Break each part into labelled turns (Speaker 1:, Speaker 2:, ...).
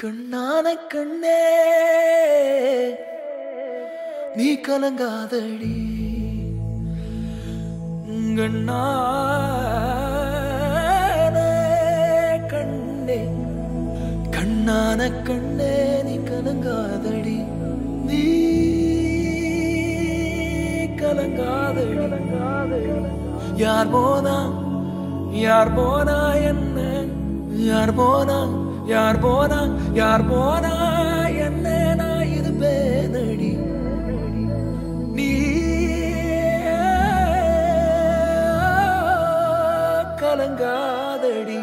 Speaker 1: கண்ணான கண்ணே நீ கலங்காதடி கண்ணான கண்ணே கண்ணான கண்ணே நீ கலங்காதடி நீ கலங்காதடி யார் போனா என்ன யார் போனா என்ன நான் இருப்பேனடி நீ கலங்காதடி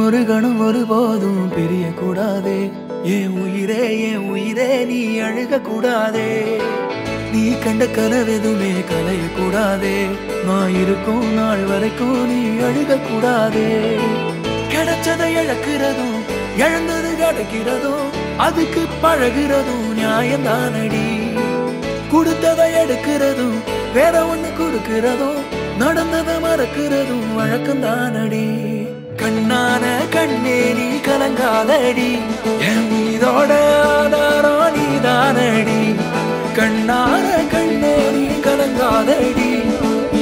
Speaker 1: ஒரு கணம் ஒருபோதும் பிரிய கூடாதே என் உயிரே நீ அழுக கூடாதே நீ கண்ட கனவெதுமே கலைய கூடாதே நான் இருக்கும் நாள் வரைக்கும் நீ அழுக கூடாதே கிடைச்சதை இழக்கிறதும் இழந்தது கிடைக்கிறதும் அதுக்கு பழகிறதும் நியாயம்தானடி கொடுத்ததை எடுக்கிறதும் வேற ஒண்ணு கொடுக்கிறதும் நடந்ததை மறக்கிறதும் வழக்கம்தானடி கண்ணான கண்ணே நீ கலங்காதடி என் மீதோட ஆதாரம் நீதானடி கண்ணான கண்ணே நீ கலங்காதடி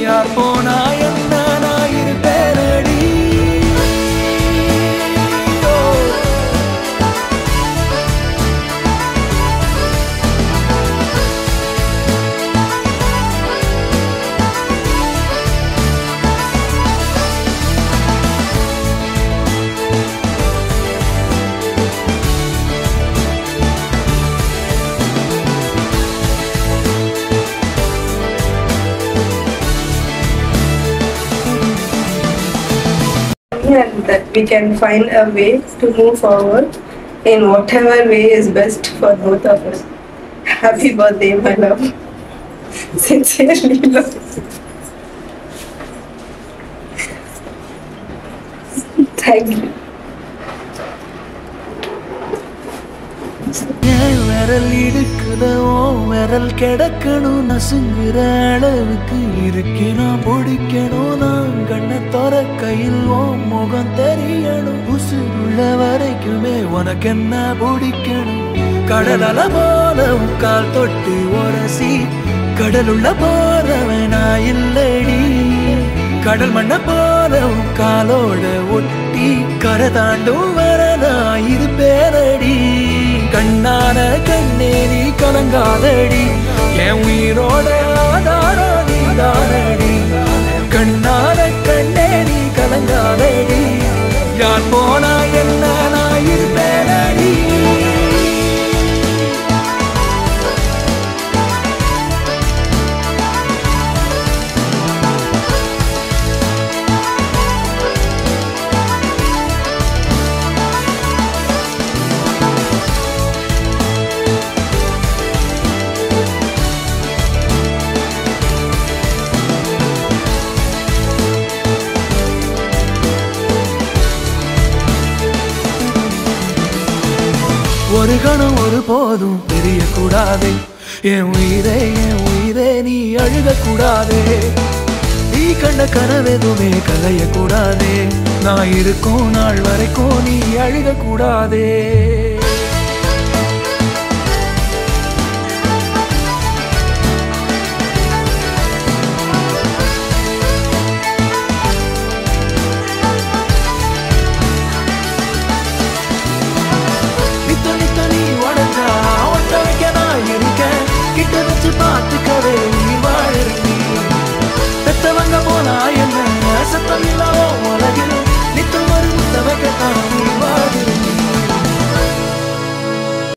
Speaker 1: யார் போனா என்ன நான் இருப்பேனடி
Speaker 2: And that we can find a way to move forward in whatever way is best for both of us. Happy birthday, my love. Sincerely, love. Thank you.
Speaker 1: விரல் இடுக்குதோ விரல் கிடக்கணும் நசுங்குற அளவுக்கு இருக்கணும் பிடிக்கணும் நான் கண்ணை தோற கையில் முகம் தெரியணும் உசுருள்ள வரைக்குமே உனக்கு என்ன பிடிக்கணும் கடல் அல போல கால் தொட்டு உரசி கடலுள்ள போறவன் நான் இல்லடி கடல் மண்ண போல காலோட ஒட்டி கரை தாண்டும் வரனா இருப்பேனடி கண்ணான கண்ணே நீ கலங்காதடி என் உயிரோட ஆதாரம் நீதானடி கண்ணான கண்ணே நீ கலங்காதடி யார் போனா என்ன நான் இருப்பேனடி ஒரு கணம் ஒரு போதும் தெரிய கூடாதே என் உயிரே நீ அழுக கூடாதே நீ கண்ட கனவெதுமே கலைய கூடாதே நான் இருக்கும் நாள் வரைக்கும் நீ அழுக கூடாதே